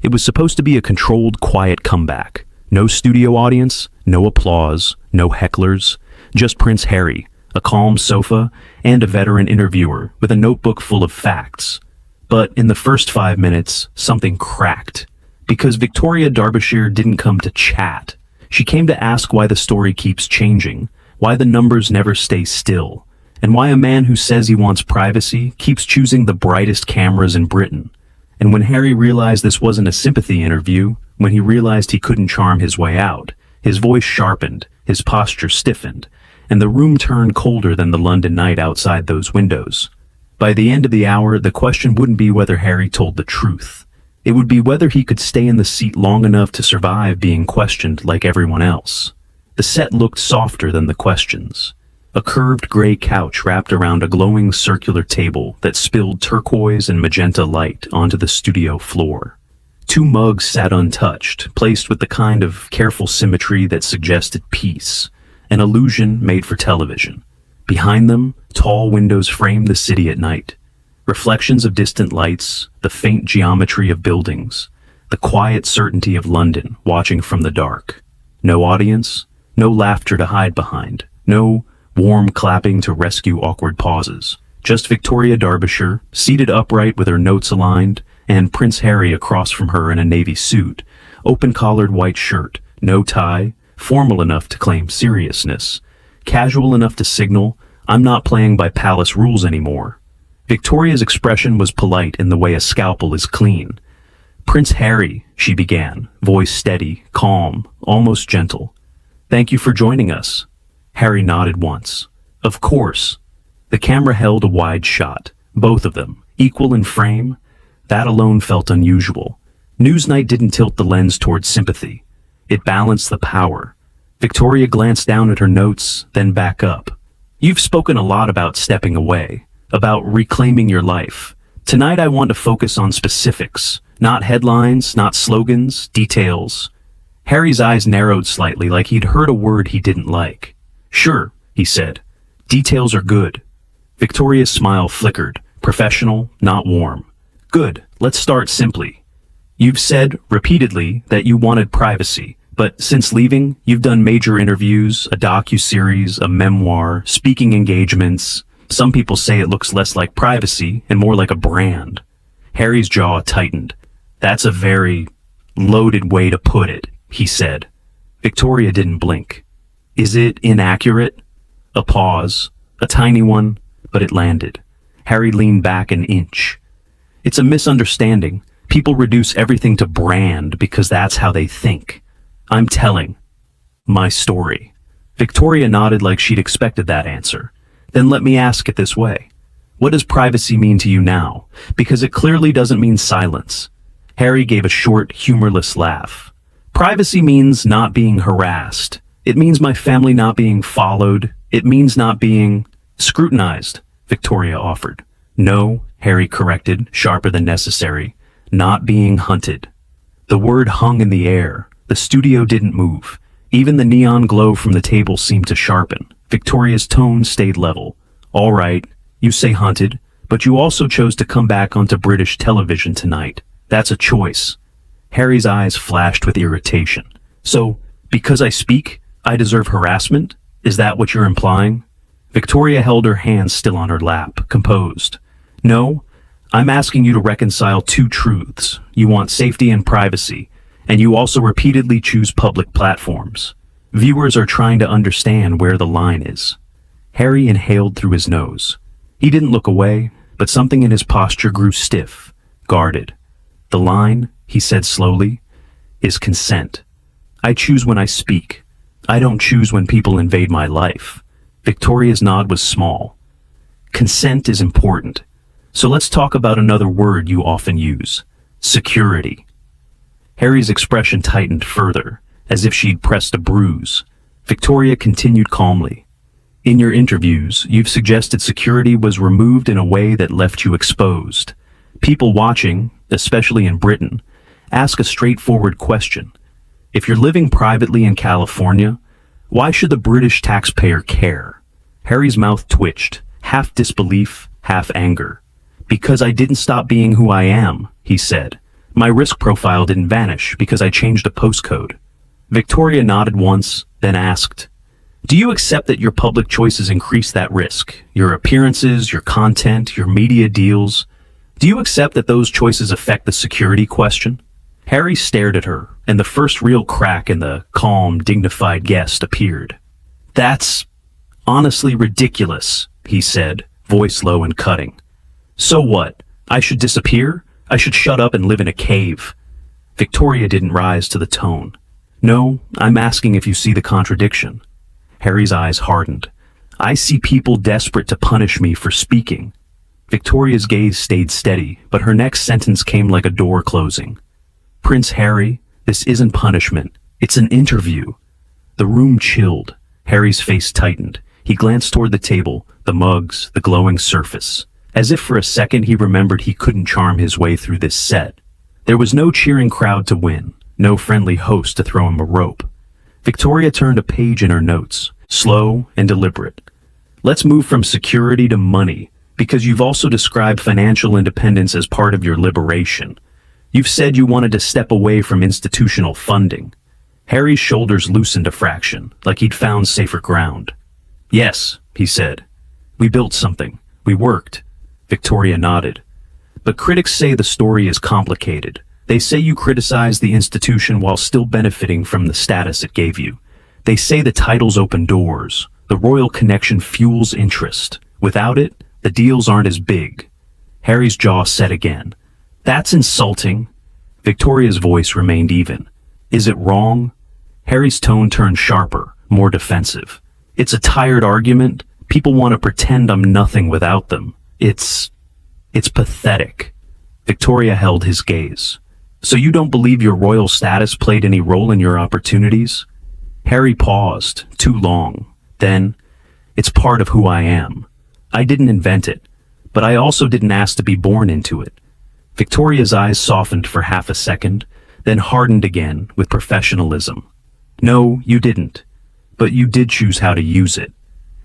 It was supposed to be a controlled, quiet comeback. No studio audience, no applause, no hecklers, just Prince Harry, a calm sofa, and a veteran interviewer with a notebook full of facts. But in the first 5 minutes, something cracked. Because Victoria Derbyshire didn't come to chat. She came to ask why the story keeps changing, why the numbers never stay still, and why a man who says he wants privacy keeps choosing the brightest cameras in Britain. And when Harry realized this wasn't a sympathy interview, when he realized he couldn't charm his way out, his voice sharpened, his posture stiffened, and the room turned colder than the London night outside those windows. By the end of the hour, the question wouldn't be whether Harry told the truth. It would be whether he could stay in the seat long enough to survive being questioned like everyone else. The set looked softer than the questions. A curved gray couch wrapped around a glowing circular table that spilled turquoise and magenta light onto the studio floor. 2 mugs sat untouched, placed with the kind of careful symmetry that suggested peace, an illusion made for television. Behind them, tall windows framed the city at night. Reflections of distant lights, the faint geometry of buildings, the quiet certainty of London watching from the dark. No audience, no laughter to hide behind, no warm clapping to rescue awkward pauses. Just Victoria Derbyshire, seated upright with her notes aligned, and Prince Harry across from her in a navy suit, open-collared white shirt, no tie, formal enough to claim seriousness, casual enough to signal, "I'm not playing by palace rules anymore." Victoria's expression was polite in the way a scalpel is clean. "Prince Harry," she began, voice steady, calm, almost gentle. "Thank you for joining us." Harry nodded once. "Of course." The camera held a wide shot, both of them, equal in frame. That alone felt unusual. Newsnight didn't tilt the lens towards sympathy. It balanced the power. Victoria glanced down at her notes, then back up. "You've spoken a lot about stepping away, about reclaiming your life. Tonight I want to focus on specifics, not headlines, not slogans, details." Harry's eyes narrowed slightly, like he'd heard a word he didn't like. "Sure," he said. "Details are good." Victoria's smile flickered, professional, not warm. "Good, let's start simply. You've said, repeatedly, that you wanted privacy, but since leaving, you've done major interviews, a docu-series, a memoir, speaking engagements. Some people say it looks less like privacy and more like a brand." Harry's jaw tightened. "That's a very loaded way to put it," he said. Victoria didn't blink. "Is it inaccurate?" A pause, a tiny one, but it landed. Harry leaned back an inch. "It's a misunderstanding. People reduce everything to brand because that's how they think. I'm telling my story." Victoria nodded like she'd expected that answer. "Then let me ask it this way. What does privacy mean to you now? Because it clearly doesn't mean silence." Harry gave a short, humorless laugh. "Privacy means not being harassed. It means my family not being followed. It means not being scrutinized," Victoria offered. "No," Harry corrected, sharper than necessary. "Not being hunted." The word hung in the air. The studio didn't move. Even the neon glow from the table seemed to sharpen. Victoria's tone stayed level. "All right, you say hunted, but you also chose to come back onto British television tonight. That's a choice." Harry's eyes flashed with irritation. "So, because I speak, I deserve harassment? Is that what you're implying?" Victoria held her hands still on her lap, composed. "No, I'm asking you to reconcile 2 truths. You want safety and privacy, and you also repeatedly choose public platforms. Viewers are trying to understand where the line is." Harry inhaled through his nose. He didn't look away, but something in his posture grew stiff, guarded. "The line," he said slowly, "is consent. I choose when I speak. I don't choose when people invade my life." Victoria's nod was small. "Consent is important. So let's talk about another word you often use. Security." Harry's expression tightened further, as if she'd pressed a bruise. Victoria continued calmly. "In your interviews, you've suggested security was removed in a way that left you exposed. People watching, especially in Britain, ask a straightforward question. If you're living privately in California, why should the British taxpayer care?" Harry's mouth twitched, half disbelief, half anger. "Because I didn't stop being who I am," he said. My risk profile didn't vanish because I changed a postcode. Victoria nodded once, then asked, "Do you accept that your public choices increase that risk? Your appearances, your content, your media deals? Do you accept that those choices affect the security question?" Harry stared at her, and the first real crack in the calm, dignified guest appeared. "That's honestly ridiculous," he said, voice low and cutting. "So what? I should disappear? I should shut up and live in a cave?" Victoria didn't rise to the tone. "No, I'm asking if you see the contradiction." Harry's eyes hardened. "I see people desperate to punish me for speaking." Victoria's gaze stayed steady, but her next sentence came like a door closing. "Prince Harry, this isn't punishment. It's an interview." The room chilled. Harry's face tightened. He glanced toward the table, the mugs, the glowing surface. As if for a second he remembered he couldn't charm his way through this set. There was no cheering crowd to win, no friendly host to throw him a rope. Victoria turned a page in her notes, slow and deliberate. "Let's move from security to money, because you've also described financial independence as part of your liberation. You've said you wanted to step away from institutional funding." Harry's shoulders loosened a fraction, like he'd found safer ground. "Yes," he said. "We built something. We worked." Victoria nodded. "But critics say the story is complicated. They say you criticized the institution while still benefiting from the status it gave you. They say the titles open doors. The royal connection fuels interest. Without it, the deals aren't as big." Harry's jaw set again. "That's insulting." Victoria's voice remained even. "Is it wrong?" Harry's tone turned sharper, more defensive. "It's a tired argument. People want to pretend I'm nothing without them. It's pathetic." Victoria held his gaze. "So you don't believe your royal status played any role in your opportunities?" Harry paused, too long. Then, "It's part of who I am. I didn't invent it, but I also didn't ask to be born into it." Victoria's eyes softened for half a second, then hardened again with professionalism. "No, you didn't. But you did choose how to use it."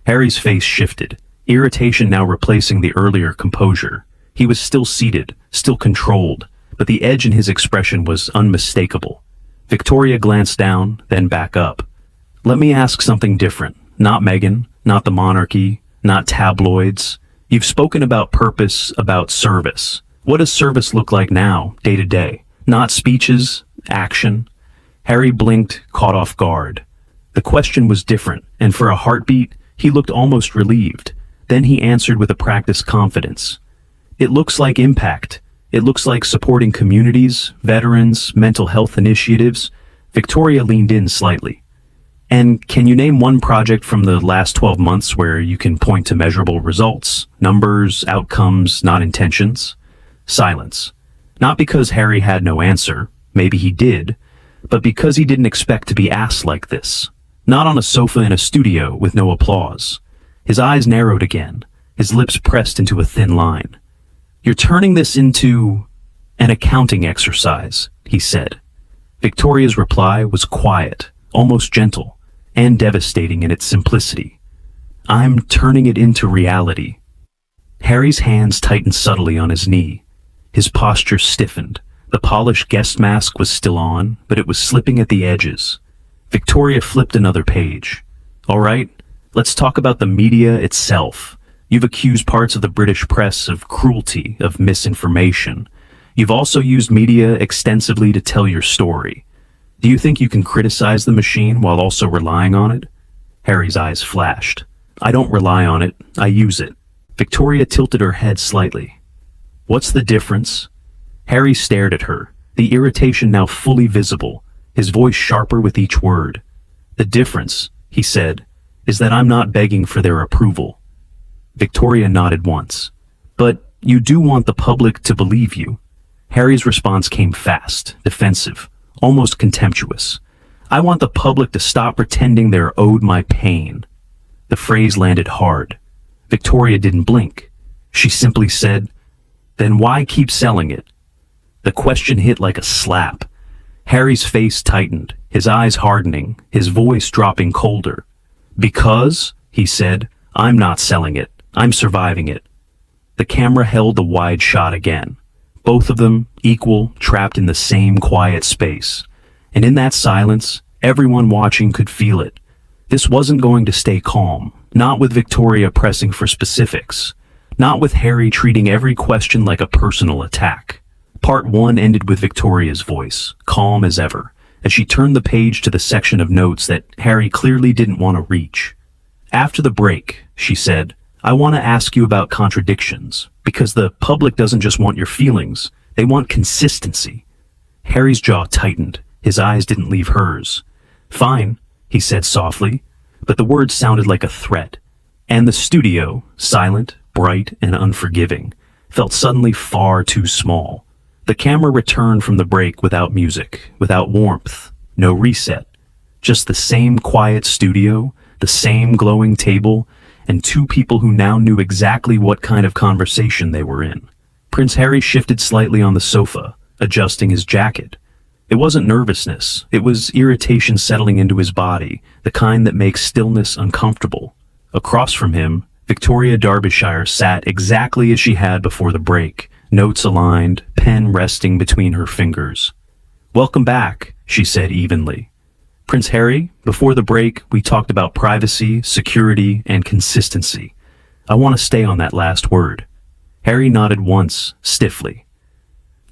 Harry's face shifted, irritation now replacing the earlier composure. He was still seated, still controlled, but the edge in his expression was unmistakable. Victoria glanced down, then back up. "Let me ask something different. Not Meghan, not the monarchy, not tabloids. You've spoken about purpose, about service. What does service look like now, day to day? Not speeches, action." Harry blinked, caught off guard. The question was different, and for a heartbeat, he looked almost relieved. Then he answered with a practiced confidence. "It looks like impact. It looks like supporting communities, veterans, mental health initiatives." Victoria leaned in slightly. "And can you name one project from the last 12 months where you can point to measurable results? Numbers, outcomes, not intentions?" Silence. Not because Harry had no answer, maybe he did, but because he didn't expect to be asked like this. Not on a sofa in a studio with no applause. His eyes narrowed again, his lips pressed into a thin line. "You're turning this into an accounting exercise," he said. Victoria's reply was quiet, almost gentle, and devastating in its simplicity. "I'm turning it into reality." Harry's hands tightened subtly on his knee. His posture stiffened. The polished guest mask was still on, but it was slipping at the edges. Victoria flipped another page. "All right, let's talk about the media itself. You've accused parts of the British press of cruelty, of misinformation. You've also used media extensively to tell your story. Do you think you can criticize the machine while also relying on it?" Harry's eyes flashed. "I don't rely on it, I use it." Victoria tilted her head slightly. "What's the difference?" Harry stared at her, the irritation now fully visible, his voice sharper with each word. "The difference," he said, "is that I'm not begging for their approval." Victoria nodded once. "But you do want the public to believe you." Harry's response came fast, defensive, almost contemptuous. "I want the public to stop pretending they're owed my pain." The phrase landed hard. Victoria didn't blink. She simply said, "Then why keep selling it?" The question hit like a slap. Harry's face tightened, his eyes hardening, his voice dropping colder. "Because," he said, "I'm not selling it. I'm surviving it." The camera held the wide shot again. Both of them equal, trapped in the same quiet space. And in that silence, everyone watching could feel it. This wasn't going to stay calm, not with Victoria pressing for specifics, not with Harry treating every question like a personal attack. Part 1 ended with Victoria's voice, calm as ever, as she turned the page to the section of notes that Harry clearly didn't want to reach. After the break, she said, I want to ask you about contradictions, because the public doesn't just want your feelings, they want consistency. Harry's jaw tightened. His eyes didn't leave hers. Fine, he said softly, but the words sounded like a threat. And the studio, silent, bright, and unforgiving, felt suddenly far too small. The camera returned from the break without music, without warmth, no reset. Just the same quiet studio, the same glowing table, and two people who now knew exactly what kind of conversation they were in. Prince Harry shifted slightly on the sofa, adjusting his jacket. It wasn't nervousness, it was irritation settling into his body, the kind that makes stillness uncomfortable. Across from him, Victoria Derbyshire sat exactly as she had before the break, notes aligned, pen resting between her fingers. Welcome back, she said evenly. Prince Harry, before the break, we talked about privacy, security, and consistency. I want to stay on that last word. Harry nodded once, stiffly.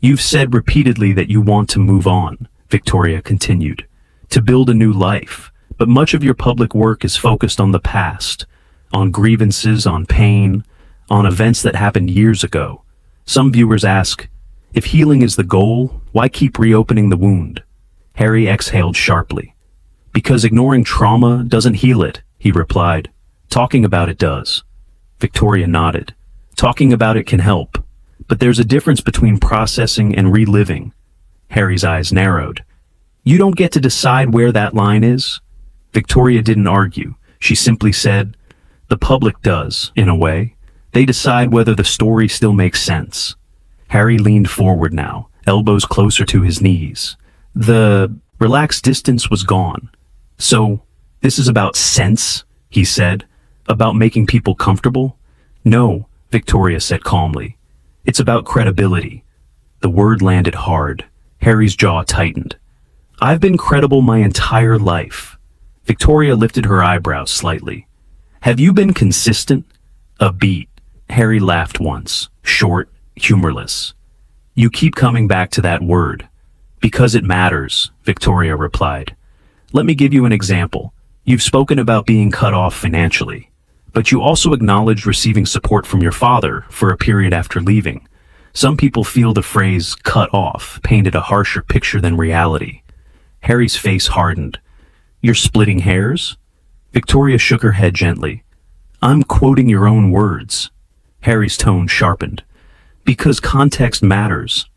You've said repeatedly that you want to move on, Victoria continued, to build a new life, but much of your public work is focused on the past, on grievances, on pain, on events that happened years ago. Some viewers ask, if healing is the goal, why keep reopening the wound? Harry exhaled sharply. Because ignoring trauma doesn't heal it, he replied. Talking about it does. Victoria nodded. Talking about it can help, but there's a difference between processing and reliving. Harry's eyes narrowed. You don't get to decide where that line is? Victoria didn't argue. She simply said, the public does, in a way. They decide whether the story still makes sense. Harry leaned forward now, elbows closer to his knees. The relaxed distance was gone. So, this is about sense, he said, about making people comfortable? No, Victoria said calmly. It's about credibility. The word landed hard. Harry's jaw tightened. I've been credible my entire life. Victoria lifted her eyebrows slightly. Have you been consistent? A beat. Harry laughed once, short, humorless. You keep coming back to that word. Because it matters, Victoria replied. Let me give you an example. You've spoken about being cut off financially, but you also acknowledged receiving support from your father for a period after leaving. Some people feel the phrase cut off painted a harsher picture than reality. Harry's face hardened. You're splitting hairs? Victoria shook her head gently. I'm quoting your own words. Harry's tone sharpened. Because context matters.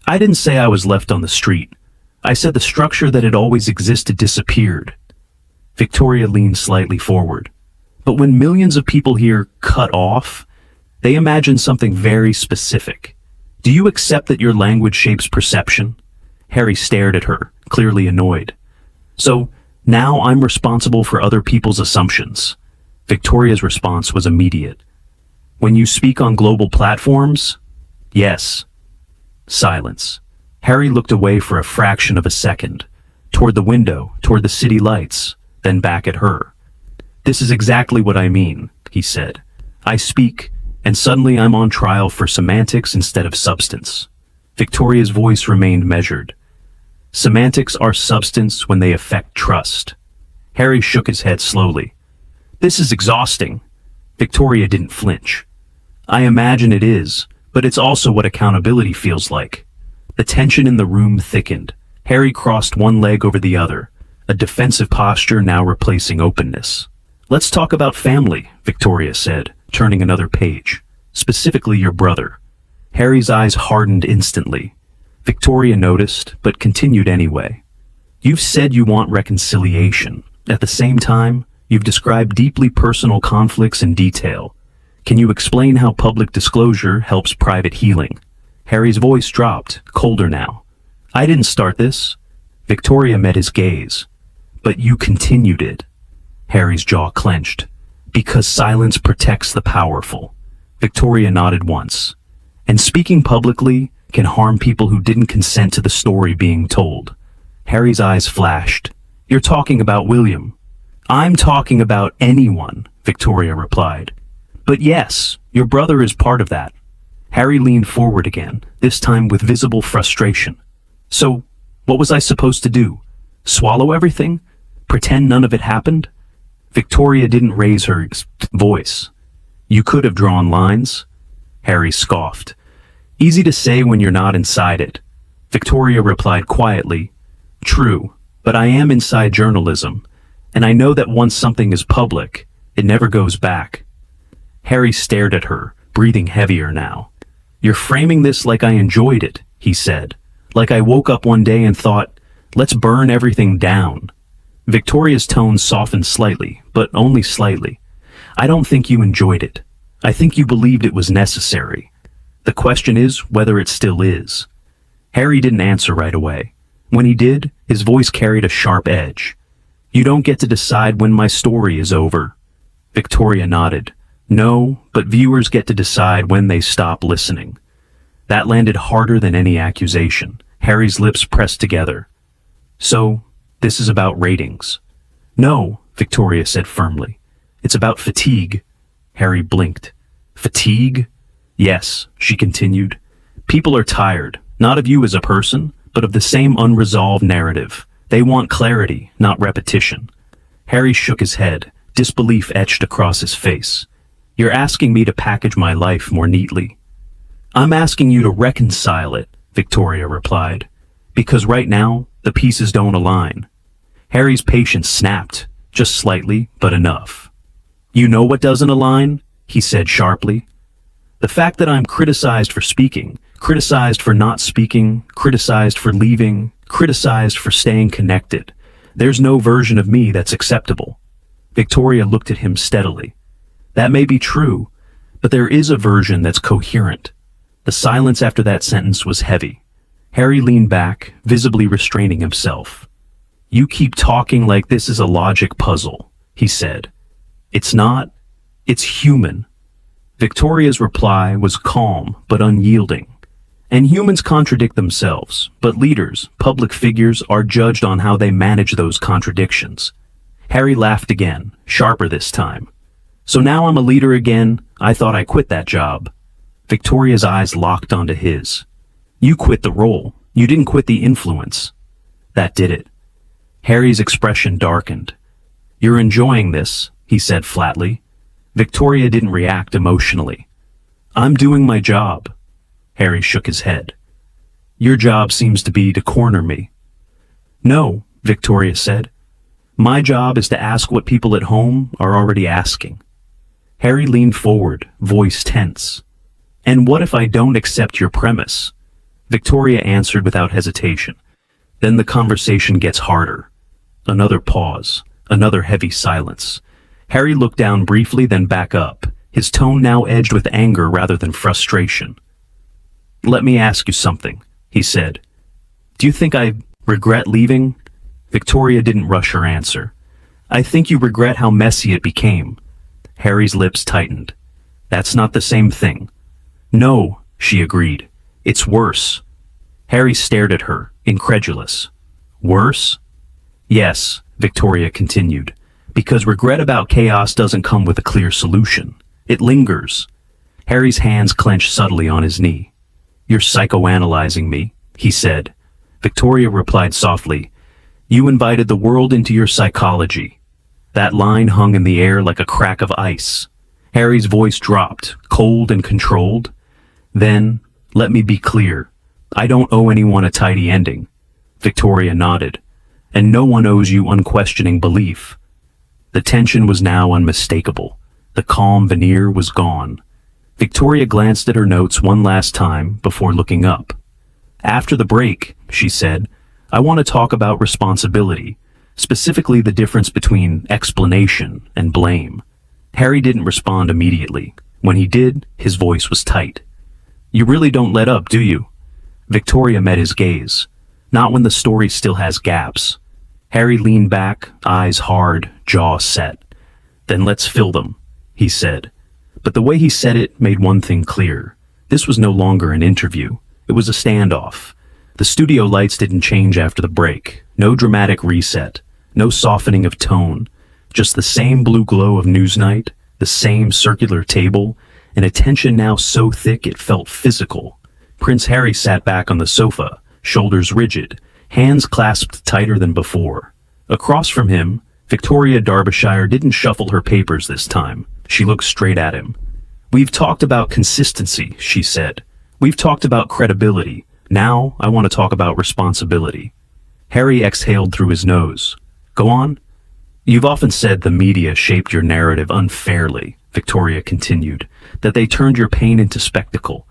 I didn't say I was left on the street. I said the structure that had always existed disappeared. Victoria leaned slightly forward. But when millions of people hear cut off, they imagine something very specific. Do you accept that your language shapes perception? Harry stared at her, clearly annoyed. So, now I'm responsible for other people's assumptions. Victoria's response was immediate. When you speak on global platforms? Yes. Silence. Harry looked away for a fraction of a second, toward the window, toward the city lights, then back at her. This is exactly what I mean, he said. I speak, and suddenly I'm on trial for semantics instead of substance. Victoria's voice remained measured. Semantics are substance when they affect trust. Harry shook his head slowly. This is exhausting. Victoria didn't flinch. I imagine it is, but it's also what accountability feels like. The tension in the room thickened. Harry crossed one leg over the other, a defensive posture now replacing openness. Let's talk about family, Victoria said, turning another page. Specifically your brother. Harry's eyes hardened instantly. Victoria noticed, but continued anyway. You've said you want reconciliation. At the same time, you've described deeply personal conflicts in detail. Can you explain how public disclosure helps private healing? Harry's voice dropped, colder now. I didn't start this. Victoria met his gaze. But you continued it. Harry's jaw clenched. Because silence protects the powerful. Victoria nodded once. And speaking publicly, can harm people who didn't consent to the story being told. Harry's eyes flashed. You're talking about William. I'm talking about anyone, Victoria replied. But yes, your brother is part of that. Harry leaned forward again, this time with visible frustration. So, what was I supposed to do? Swallow everything? Pretend none of it happened? Victoria didn't raise her voice. You could have drawn lines. Harry scoffed. Easy to say when you're not inside it. Victoria replied quietly. True, but I am inside journalism, and I know that once something is public, it never goes back. Harry stared at her, breathing heavier now. You're framing this like I enjoyed it, he said. Like I woke up one day and thought, let's burn everything down. Victoria's tone softened slightly, but only slightly. I don't think you enjoyed it. I think you believed it was necessary. The question is whether it still is. Harry didn't answer right away. When he did, his voice carried a sharp edge. You don't get to decide when my story is over. Victoria nodded. No, but viewers get to decide when they stop listening. That landed harder than any accusation. Harry's lips pressed together. So, this is about ratings. No, Victoria said firmly. It's about fatigue. Harry blinked. Fatigue? Yes, she continued. People are tired, not of you as a person, but of the same unresolved narrative. They want clarity, not repetition. Harry shook his head, disbelief etched across his face. You're asking me to package my life more neatly. I'm asking you to reconcile it, Victoria replied, because right now, the pieces don't align. Harry's patience snapped, just slightly, but enough. You know what doesn't align? He said sharply. The fact that I'm criticized for speaking, criticized for not speaking, criticized for leaving, criticized for staying connected. There's no version of me that's acceptable. Victoria looked at him steadily. That may be true, but there is a version that's coherent. The silence after that sentence was heavy. Harry leaned back, visibly restraining himself. You keep talking like this is a logic puzzle, he said. It's not. It's human. Victoria's reply was calm but unyielding. And humans contradict themselves, but leaders, public figures, are judged on how they manage those contradictions. Harry laughed again, sharper this time. So now I'm a leader again. I thought I quit that job. Victoria's eyes locked onto his. You quit the role. You didn't quit the influence. That did it. Harry's expression darkened. You're enjoying this, he said flatly. Victoria didn't react emotionally. I'm doing my job. Harry shook his head. Your job seems to be to corner me. No, Victoria said. My job is to ask what people at home are already asking. Harry leaned forward, voice tense. And what if I don't accept your premise? Victoria answered without hesitation. Then the conversation gets harder. Another pause, another heavy silence. Harry looked down briefly, then back up, his tone now edged with anger rather than frustration. Let me ask you something, he said. Do you think I regret leaving? Victoria didn't rush her answer. I think you regret how messy it became. Harry's lips tightened. That's not the same thing. No, she agreed. It's worse. Harry stared at her, incredulous. Worse? Yes, Victoria continued, because regret about chaos doesn't come with a clear solution. It lingers. Harry's hands clenched subtly on his knee. You're psychoanalyzing me, he said. Victoria replied softly. You invited the world into your psychology. That line hung in the air like a crack of ice. Harry's voice dropped, cold and controlled. Then, let me be clear. I don't owe anyone a tidy ending. Victoria nodded. And no one owes you unquestioning belief. The tension was now unmistakable. The calm veneer was gone. Victoria glanced at her notes one last time before looking up. After the break, she said, I want to talk about responsibility, specifically the difference between explanation and blame. Harry didn't respond immediately. When he did, his voice was tight. You really don't let up, do you? Victoria met his gaze. Not when the story still has gaps. Harry leaned back, eyes hard, jaw set. Then let's fill them, he said. But the way he said it made one thing clear. This was no longer an interview. It was a standoff. The studio lights didn't change after the break. No dramatic reset. No softening of tone. Just the same blue glow of Newsnight, the same circular table, and a tension now so thick it felt physical. Prince Harry sat back on the sofa, shoulders rigid, hands clasped tighter than before. Across from him, Victoria Derbyshire didn't shuffle her papers this time. She looked straight at him. "We've talked about consistency," she said. "We've talked about credibility. Now, I want to talk about responsibility." Harry exhaled through his nose. "Go on." "You've often said the media shaped your narrative unfairly," Victoria continued, "that they turned your pain into spectacle.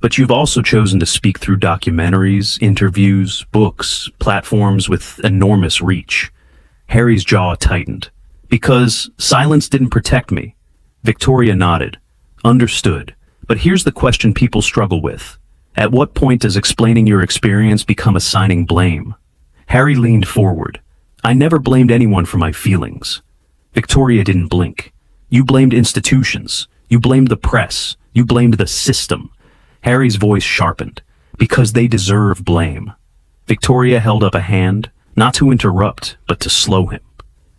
But you've also chosen to speak through documentaries, interviews, books, platforms with enormous reach." Harry's jaw tightened. "Because silence didn't protect me." Victoria nodded. "Understood. But here's the question people struggle with. At what point does explaining your experience become assigning blame?" Harry leaned forward. "I never blamed anyone for my feelings." Victoria didn't blink. "You blamed institutions. You blamed the press. You blamed the system." Harry's voice sharpened. "Because they deserve blame." Victoria held up a hand, not to interrupt, but to slow him.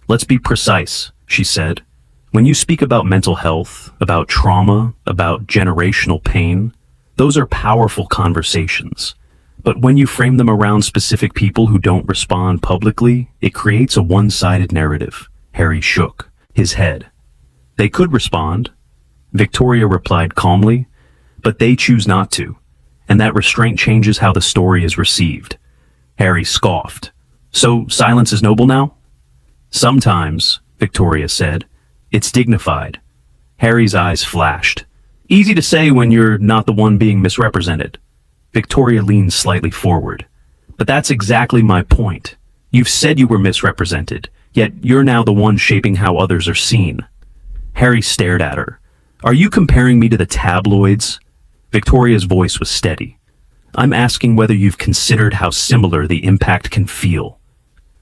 "Let's be precise," she said. "When you speak about mental health, about trauma, about generational pain, those are powerful conversations. But when you frame them around specific people who don't respond publicly, it creates a one-sided narrative." Harry shook his head. "They could respond," Victoria replied calmly, "but they choose not to, and that restraint changes how the story is received." Harry scoffed. "So silence is noble now?" "Sometimes," Victoria said. "It's dignified." Harry's eyes flashed. "Easy to say when you're not the one being misrepresented." Victoria leaned slightly forward. "But that's exactly my point. You've said you were misrepresented, yet you're now the one shaping how others are seen." Harry stared at her. "Are you comparing me to the tabloids?" Victoria's voice was steady. "I'm asking whether you've considered how similar the impact can feel."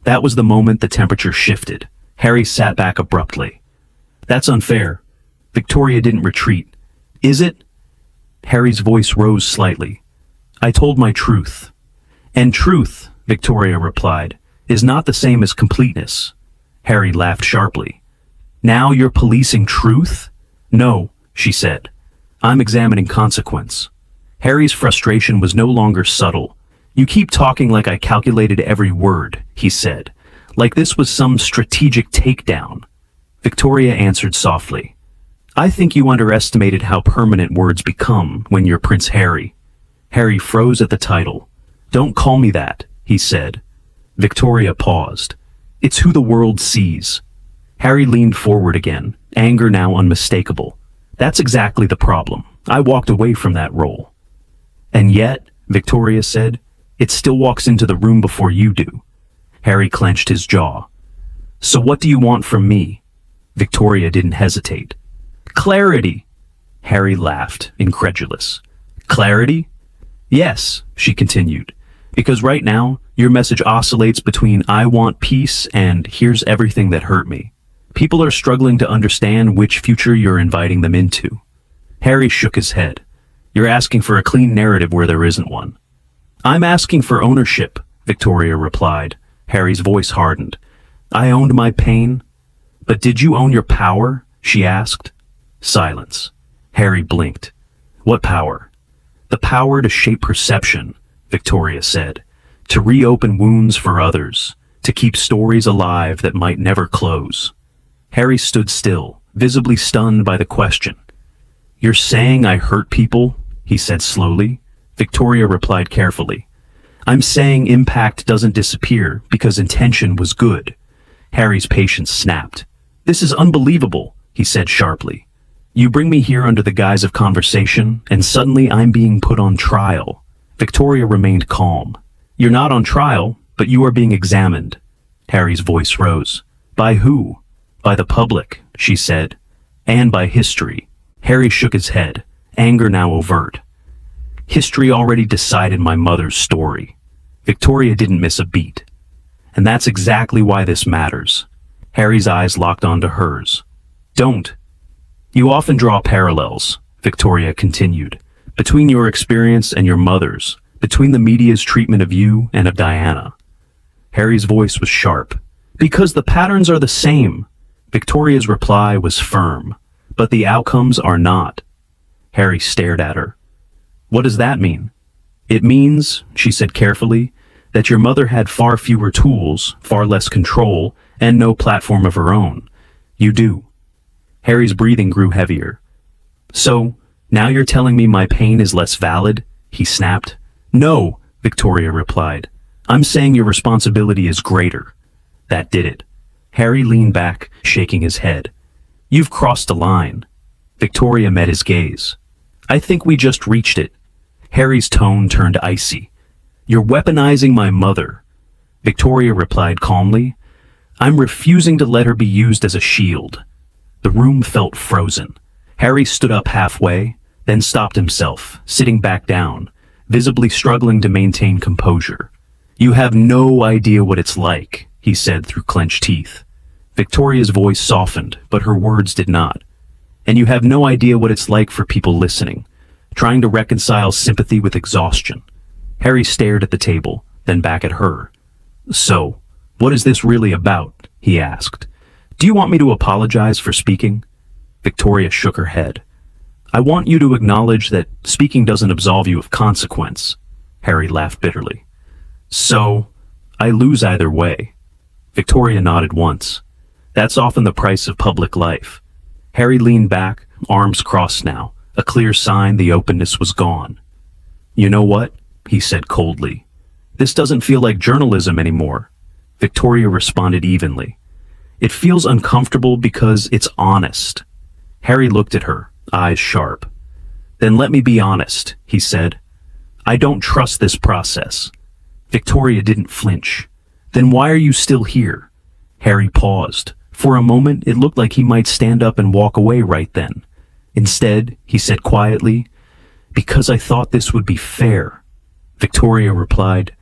That was the moment the temperature shifted. Harry sat back abruptly. "That's unfair." Victoria didn't retreat. "Is it?" Harry's voice rose slightly. "I told my truth." "And truth," Victoria replied, "is not the same as completeness." Harry laughed sharply. "Now you're policing truth?" "No," she said. "I'm examining consequence." Harry's frustration was no longer subtle. "You keep talking like I calculated every word," he said, "like this was some strategic takedown." Victoria answered softly. "I think you underestimated how permanent words become when you're Prince Harry." Harry froze at the title. "Don't call me that," he said. Victoria paused. "It's who the world sees." Harry leaned forward again, anger now unmistakable. "That's exactly the problem. I walked away from that role." "And yet," Victoria said, "it still walks into the room before you do." Harry clenched his jaw. "So what do you want from me?" Victoria didn't hesitate. "Clarity." Harry laughed, incredulous. "Clarity?" "Yes," she continued, "because right now, your message oscillates between "I want peace" and "here's everything that hurt me." People are struggling to understand which future you're inviting them into. Harry shook his head. "You're asking for a clean narrative where there isn't one." "I'm asking for ownership," Victoria replied. Harry's voice hardened. "I owned my pain." "But did you own your power?" she asked. Silence. Harry blinked. "What power?" "The power to shape perception," Victoria said. "To reopen wounds for others. To keep stories alive that might never close." Harry stood still, visibly stunned by the question. "You're saying I hurt people?" he said slowly. Victoria replied carefully. "I'm saying impact doesn't disappear because intention was good." Harry's patience snapped. "This is unbelievable," he said sharply. "You bring me here under the guise of conversation, and suddenly I'm being put on trial." Victoria remained calm. "You're not on trial, but you are being examined." Harry's voice rose. "By who?" "By the public," she said. "And by history." Harry shook his head, anger now overt. "History already decided my mother's story." Victoria didn't miss a beat. "And that's exactly why this matters." Harry's eyes locked onto hers. "Don't." "You often draw parallels," Victoria continued, "between your experience and your mother's. between the media's treatment of you and of Diana. Harry's voice was sharp. Because the patterns are the same. Victoria's reply was firm. But the outcomes are not. Harry stared at her. What does that mean? It means, she said carefully, that your mother had far fewer tools, far less control, and no platform of her own. You do. Harry's breathing grew heavier. So, now you're telling me my pain is less valid? He snapped. No, Victoria replied. I'm saying your responsibility is greater. That did it. Harry leaned back, shaking his head. You've crossed a line. Victoria met his gaze. I think we just reached it. Harry's tone turned icy. You're weaponizing my mother. Victoria replied calmly. I'm refusing to let her be used as a shield. The room felt frozen. Harry stood up halfway, then stopped himself, sitting back down, visibly struggling to maintain composure. You have no idea what it's like, he said through clenched teeth. Victoria's voice softened, but her words did not. And you have no idea what it's like for people listening, trying to reconcile sympathy with exhaustion. Harry stared at the table, then back at her. So, what is this really about? He asked. Do you want me to apologize for speaking? Victoria shook her head. I want you to acknowledge that speaking doesn't absolve you of consequence. Harry laughed bitterly. So, I lose either way. Victoria nodded once. That's often the price of public life. Harry leaned back, arms crossed now, a clear sign the openness was gone. You know what? He said coldly. This doesn't feel like journalism anymore. Victoria responded evenly. It feels uncomfortable because it's honest. Harry looked at her, eyes sharp. Then let me be honest, he said. I don't trust this process. Victoria didn't flinch. Then why are you still here? Harry paused. For a moment, it looked like he might stand up and walk away right then. Instead, he said quietly, because I thought this would be fair. Victoria replied,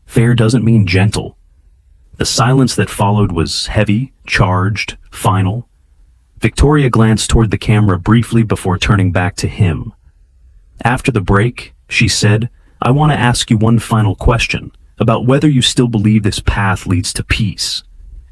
fair doesn't mean gentle. The silence that followed was heavy, charged, final. Victoria glanced toward the camera briefly before turning back to him. After the break, she said, I want to ask you one final question about whether you still believe this path leads to peace.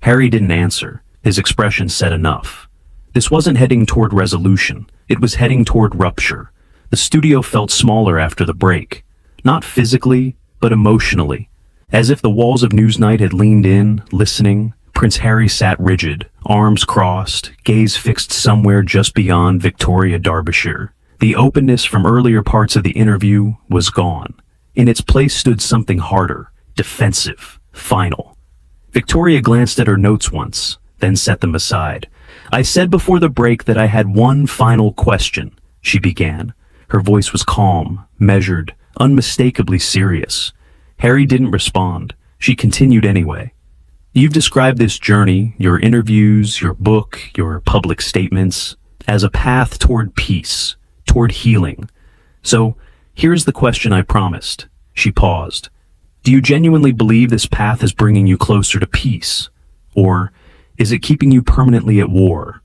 Harry didn't answer. His expression said enough. This wasn't heading toward resolution. It was heading toward rupture. The studio felt smaller after the break. Not physically, but emotionally. As if the walls of Newsnight had leaned in, listening, Prince Harry sat rigid, arms crossed, gaze fixed somewhere just beyond Victoria, Derbyshire. The openness from earlier parts of the interview was gone. In its place stood something harder, defensive, final. Victoria glanced at her notes once, then set them aside. I said before the break that I had one final question, she began. Her voice was calm, measured, unmistakably serious. Harry didn't respond. She continued anyway. You've described this journey, your interviews, your book, your public statements, as a path toward peace, toward healing. So, here's the question I promised. She paused. Do you genuinely believe this path is bringing you closer to peace? Or is it keeping you permanently at war?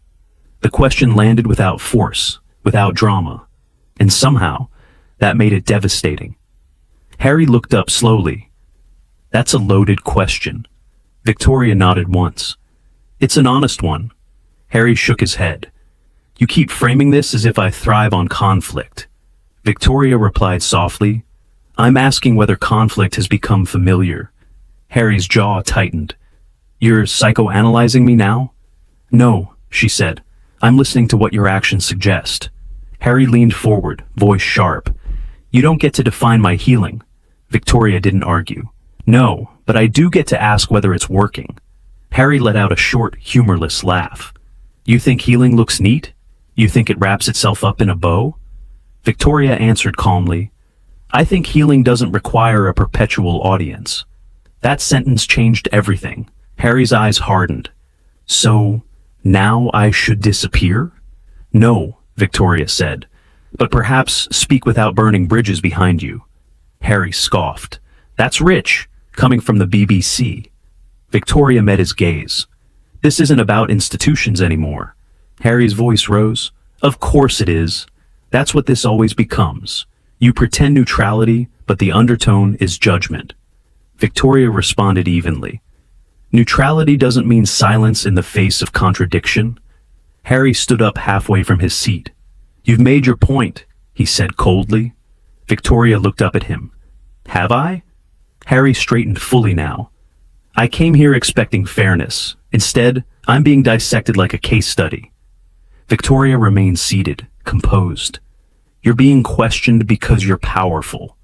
The question landed without force, without drama, and somehow, that made it devastating. Harry looked up slowly. That's a loaded question. Victoria nodded once. It's an honest one. Harry shook his head. You keep framing this as if I thrive on conflict. Victoria replied softly. I'm asking whether conflict has become familiar. Harry's jaw tightened. You're psychoanalyzing me now? No, she said. I'm listening to what your actions suggest. Harry leaned forward, voice sharp. You don't get to define my healing. Victoria didn't argue. No, but I do get to ask whether it's working. Harry let out a short, humorless laugh. You think healing looks neat? You think it wraps itself up in a bow? Victoria answered calmly. I think healing doesn't require a perpetual audience. That sentence changed everything. Harry's eyes hardened. So, now I should disappear? No, Victoria said, but perhaps speak without burning bridges behind you. Harry scoffed. That's rich, coming from the BBC. Victoria met his gaze. This isn't about institutions anymore. Harry's voice rose. Of course it is. That's what this always becomes. You pretend neutrality, but but the undertone is judgment. Victoria responded evenly. Neutrality doesn't mean silence in the face of contradiction. Harry stood up halfway from his seat. You've made your point, he said coldly. Victoria looked up at him. Have I? Harry straightened fully now. I came here expecting fairness. Instead, I'm being dissected like a case study. Victoria remained seated, composed. You're being questioned because you're powerful.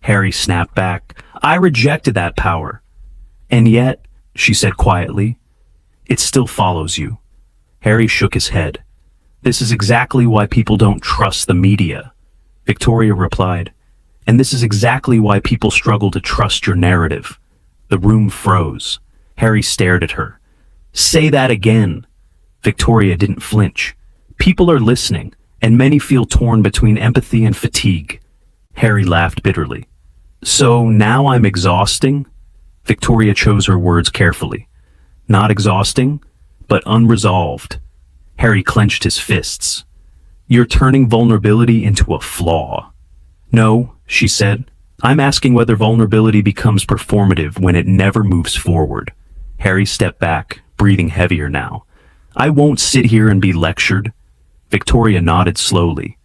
Harry snapped back. I rejected that power. And yet, she said quietly, it still follows you. Harry shook his head. This is exactly why people don't trust the media. Victoria replied, and this is exactly why people struggle to trust your narrative. The room froze. Harry stared at her. Say that again. Victoria didn't flinch. People are listening, and many feel torn between empathy and fatigue. Harry laughed bitterly. So now I'm exhausting? Victoria chose her words carefully. Not exhausting, but unresolved. Harry clenched his fists. You're turning vulnerability into a flaw. No, she said. I'm asking whether vulnerability becomes performative when it never moves forward. Harry stepped back, breathing heavier now. I won't sit here and be lectured. Victoria nodded slowly.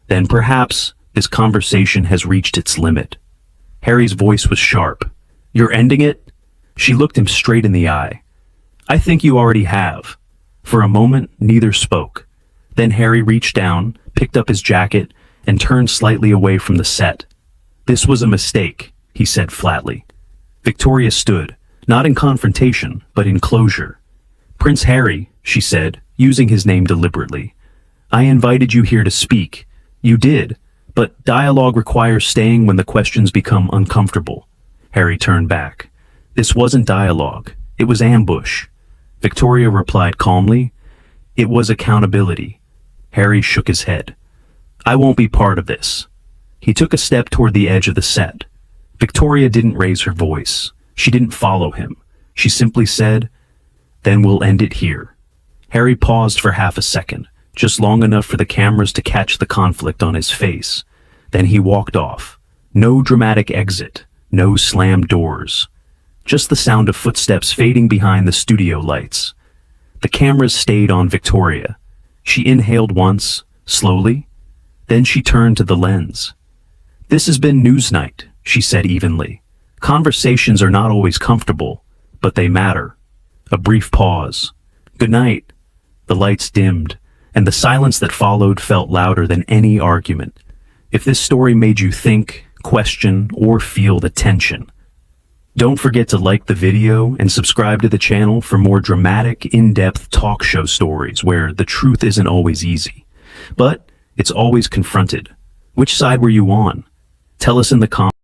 Then perhaps this conversation has reached its limit. Harry's voice was sharp. You're ending it? She looked him straight in the eye. I think you already have. For a moment, neither spoke. Then Harry reached down, picked up his jacket, and turned slightly away from the set. This was a mistake, he said flatly. Victoria stood, not in confrontation, but in closure. Prince Harry, she said, using his name deliberately. I invited you here to speak. You did, but dialogue requires staying when the questions become uncomfortable. Harry turned back. This wasn't dialogue. It was ambush. Victoria replied calmly. It was accountability. Harry shook his head. I won't be part of this. He took a step toward the edge of the set. Victoria didn't raise her voice. She didn't follow him. She simply said, Then we'll end it here. Harry paused for half a second, just long enough for the cameras to catch the conflict on his face. Then he walked off. No dramatic exit. No slammed doors. Just the sound of footsteps fading behind the studio lights. The cameras stayed on Victoria. She inhaled once, slowly. Then she turned to the lens. This has been Newsnight, she said evenly. Conversations are not always comfortable, but they matter. A brief pause. Good night. The lights dimmed, and the silence that followed felt louder than any argument. If this story made you think, question, or feel the tension, don't forget to like the video and subscribe to the channel for more dramatic, in-depth talk show stories where the truth isn't always easy, but it's always confronted. Which side were you on? Tell us in the comments.